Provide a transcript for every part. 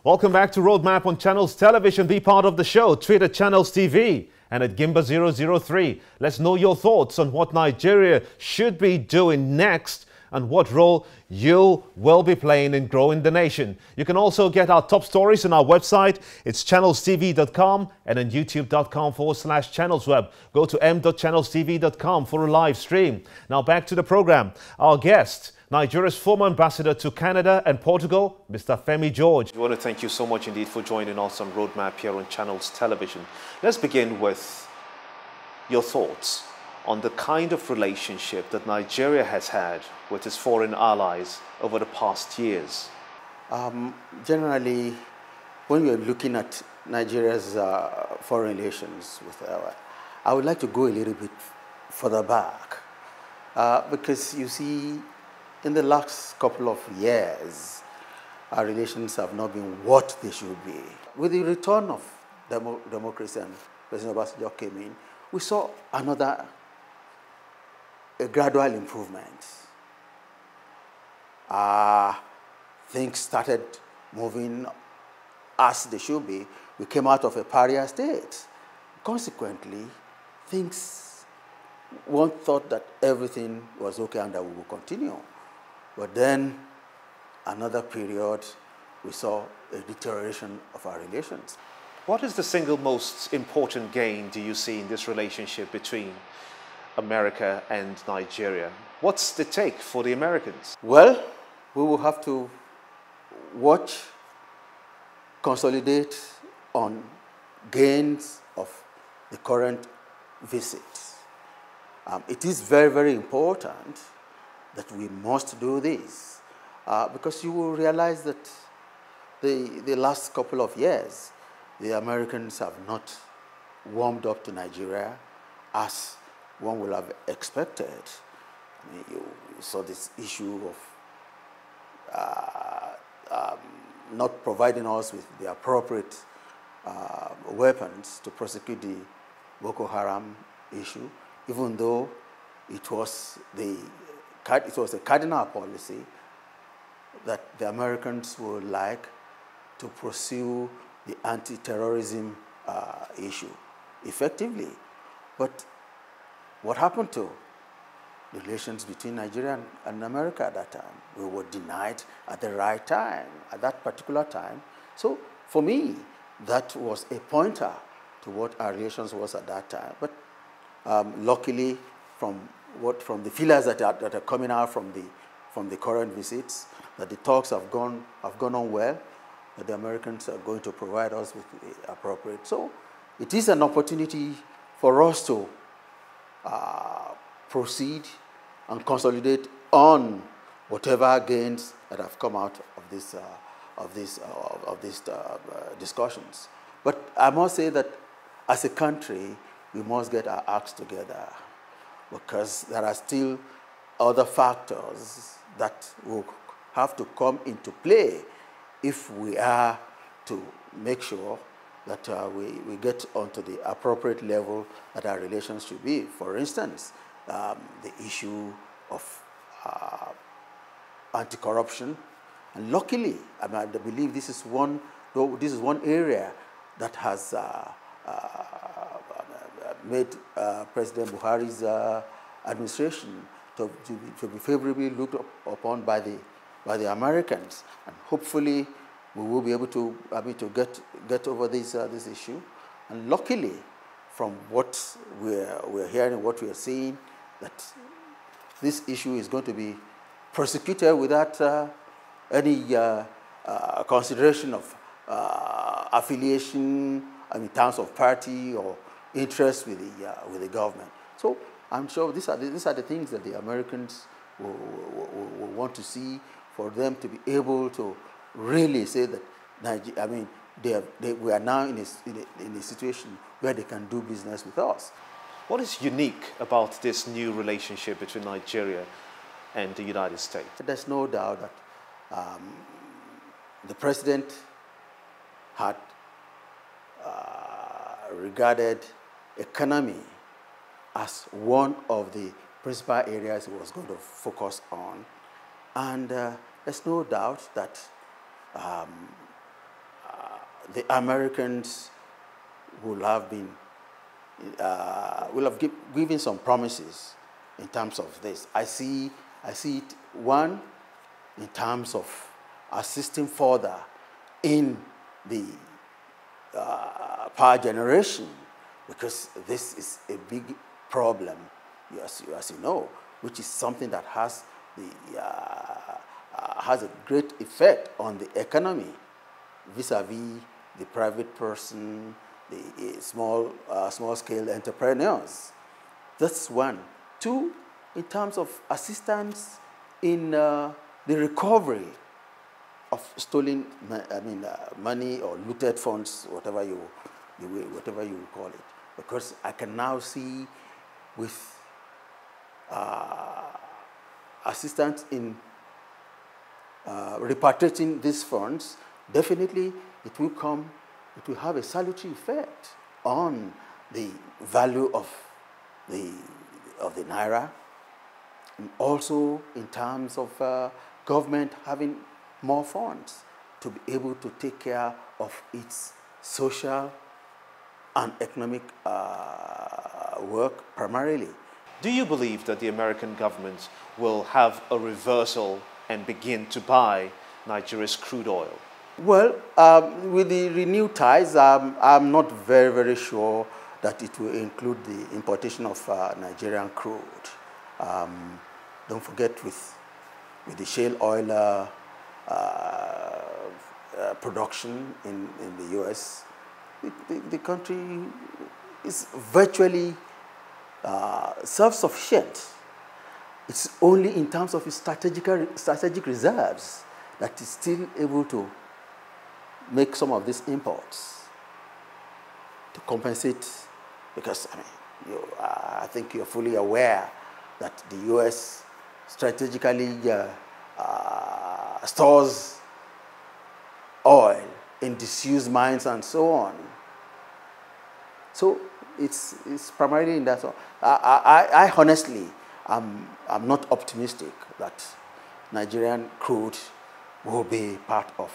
Welcome back to Roadmap on Channels Television. Be part of the show. Tweet at Channels TV and at Gimba003. Let's know your thoughts on what Nigeria should be doing next and what role you will be playing in growing the nation. You can also get our top stories on our website. It's channelstv.com and on youtube.com/channelsweb. Go to m.channelstv.com for a live stream. Now back to the program. Our guest, Nigeria's former ambassador to Canada and Portugal, Mr. Femi George. I want to thank you so much indeed for joining us on Roadmap here on Channels Television. Let's begin with your thoughts on the kind of relationship that Nigeria has had with its foreign allies over the past years. Generally, when we're looking at Nigeria's foreign relations with I would like to go a little bit further back because you see, in the last couple of years, our relations have not been what they should be. With the return of democracy and President Obasanjo came in, we saw a gradual improvement. Things started moving as they should be. We came out of a pariah state. Consequently, one thought that everything was okay and that we would continue. But then, another period, we saw a deterioration of our relations. What is the single most important gain do you see in this relationship between America and Nigeria? What's the take for the Americans? Well, we will have to watch, consolidate on gains of the current visit. It is very, very important that we must do this because you will realize that the last couple of years, the Americans have not warmed up to Nigeria as one would have expected. I mean, you saw this issue of not providing us with the appropriate weapons to prosecute the Boko Haram issue, even though it was a cardinal policy that the Americans would like to pursue the anti-terrorism issue effectively. But what happened to the relations between Nigeria and America at that time? We were denied at the right time, at that particular time. So for me, that was a pointer to what our relations was at that time. But luckily, from the feelers that are coming out from the current visits, that the talks have gone on well, that the Americans are going to provide us with the appropriate. So it is an opportunity for us to proceed and consolidate on whatever gains that have come out of these discussions. But I must say that as a country, we must get our acts together because there are still other factors that will have to come into play if we are to make sure that we get onto the appropriate level that our relations should be. For instance, the issue of anti-corruption. And luckily, I believe this is one area that has made President Buhari's administration to be favorably looked upon by the Americans, and hopefully we will be able to get over this issue. And luckily, from what we're hearing, what we are seeing, that this issue is going to be prosecuted without any consideration of affiliation, in terms of party or interest with the government. So I'm sure these are the things that the Americans will want to see, for them to be able to really say that we are now in a situation where they can do business with us. What is unique about this new relationship between Nigeria and the United States? There's no doubt that the president had regarded economy as one of the principal areas he was going to focus on. And there's no doubt that the Americans will have been given some promises in terms of this. I see it, one, in terms of assisting further in the power generation, because this is a big problem, as you know, which is something that has a great effect on the economy vis-a-vis the private person, the small-scale entrepreneurs. That's one. Two, in terms of assistance in the recovery of stolen, money or looted funds, whatever you call it. Because I can now see with assistance in repatriating these funds, definitely it will have a salutary effect on the value of the naira, and also in terms of government having more funds to be able to take care of its social and economic work primarily. Do you believe that the American government will have a reversal and begin to buy Nigeria's crude oil? Well, with the renewed ties, I'm not very, very sure that it will include the importation of Nigerian crude. Don't forget with the shale oil production in the U.S., the country is virtually self-sufficient. It's only in terms of its strategic reserves that it's still able to make some of these imports to compensate, because I think you're fully aware that the U.S. strategically stores oil in disused mines and so on. So it's primarily in that. I honestly, I'm not optimistic that Nigerian crude will be part of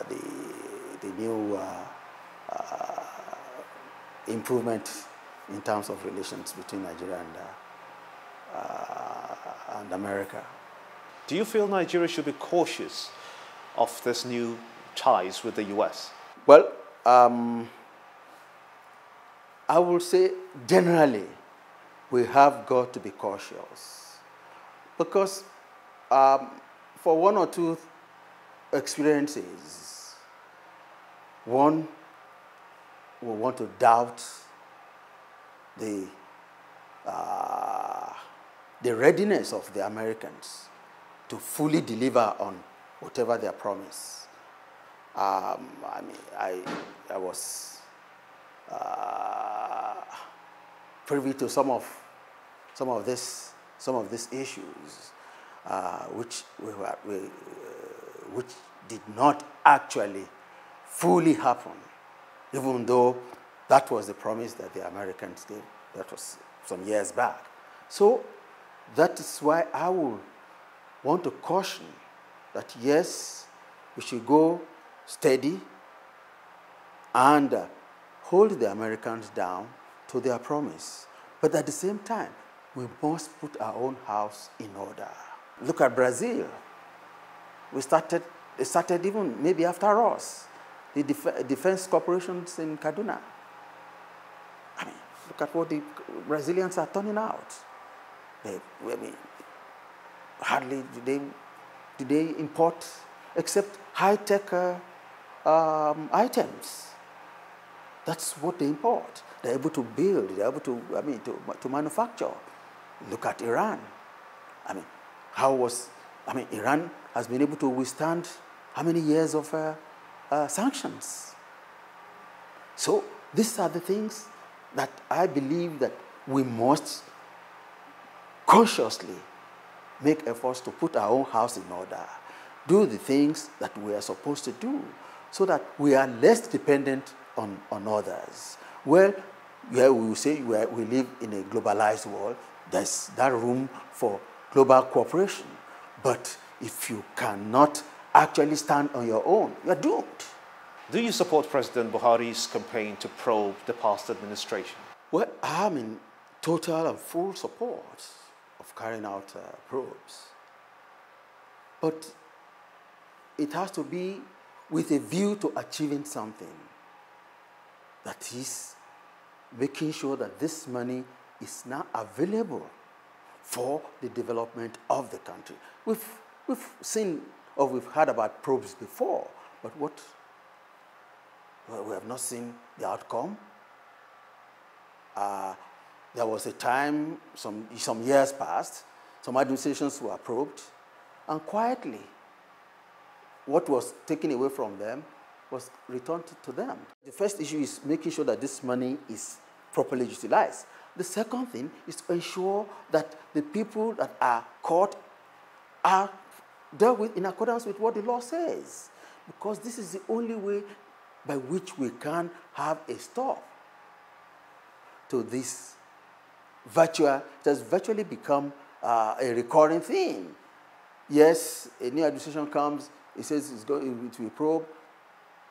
the new improvement in terms of relations between Nigeria and America. Do you feel Nigeria should be cautious of this new ties with the U.S.? Well, I will say generally we have got to be cautious, because for one or two experiences, one will want to doubt the readiness of the Americans to fully deliver on whatever their promise. I was privy to some of these issues, which did not actually fully happen, even though that was the promise that the Americans gave. That was some years back. So that is why I will want to caution that yes, we should go steady and hold the Americans down to their promise. But at the same time, we must put our own house in order. Look at Brazil. They started even maybe after us, the defense corporations in Kaduna. Look at what the Brazilians are turning out. Hardly do they import except high-tech items. That's what they import. They're able to build. They're able to to manufacture. Look at Iran. Iran has been able to withstand how many years of sanctions. So these are the things that I believe that we must consciously make efforts to put our own house in order, do the things that we are supposed to do, so that we are less dependent on others. Well, we will say we live in a globalized world. There's that room for global cooperation. But if you cannot actually stand on your own, you're doomed. Do you support President Buhari's campaign to probe the past administration? Well, I'm in total and full support of carrying out probes. But it has to be with a view to achieving something. That is, making sure that this money is now available for the development of the country. We've seen or we've heard about probes before, but we have not seen the outcome. There was a time, some years past, some administrations were probed, and quietly, what was taken away from them was returned to them. The first issue is making sure that this money is properly utilized. The second thing is to ensure that the people that are caught are dealt with in accordance with what the law says, because this is the only way by which we can have a stop to this it has virtually become a recurring theme. Yes, a new administration comes, it says it's going to be probed,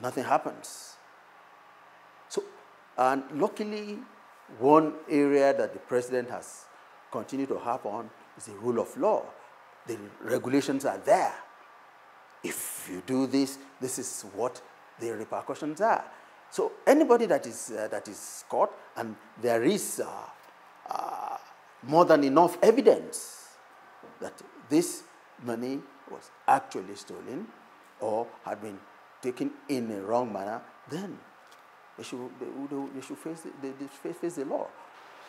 nothing happens. So, and luckily, one area that the president has continued to harp on is the rule of law. The regulations are there. If you do this, this is what the repercussions are. So anybody that is caught, and there is more than enough evidence that this money was actually stolen or had been taken in a wrong manner, then they should face the law.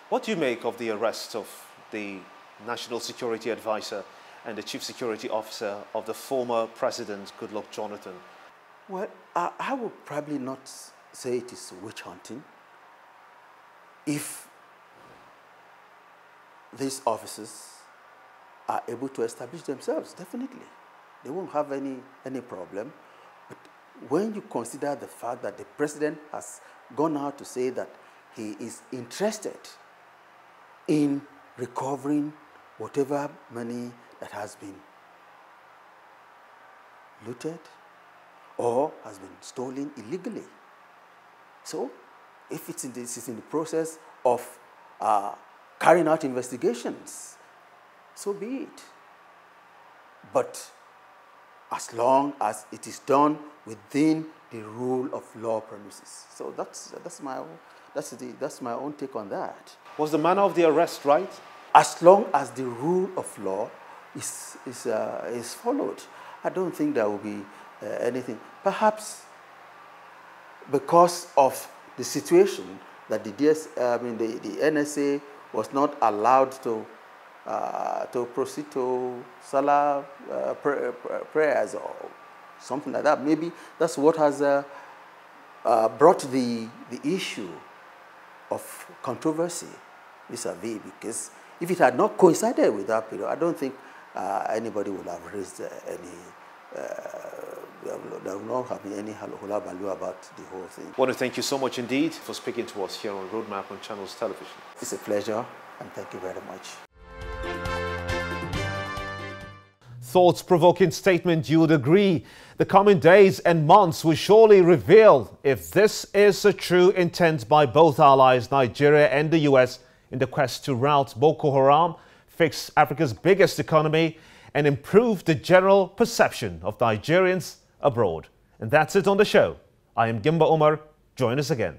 What do you make of the arrest of the National Security Advisor and the Chief Security Officer of the former President, Goodluck Jonathan? Well, I would probably not say it is witch hunting. If these officers are able to establish themselves, definitely. They won't have any problem. But when you consider the fact that the president has gone out to say that he is interested in recovering whatever money that has been looted or has been stolen illegally. So, if it's in the process of carrying out investigations, so be it. But as long as it is done within the rule of law premises. So that's my own take on that. Was the manner of the arrest right? As long as the rule of law is followed, I don't think there will be anything. Perhaps because of the situation that the NSA was not allowed to proceed to Salah prayers or something like that. Maybe that's what has brought the issue of controversy vis-a-vis, because if it had not coincided with that period, I don't think anybody would have raised there will not have been any hullabaloo about the whole thing. I want to thank you so much indeed for speaking to us here on Roadmap on Channels Television. It's a pleasure, and thank you very much. Thought-provoking statement, you would agree. The coming days and months will surely reveal if this is a true intent by both allies, Nigeria and the US, in the quest to rout Boko Haram, fix Africa's biggest economy, and improve the general perception of Nigerians abroad. And that's it on the show. I am Gimba Umar. Join us again.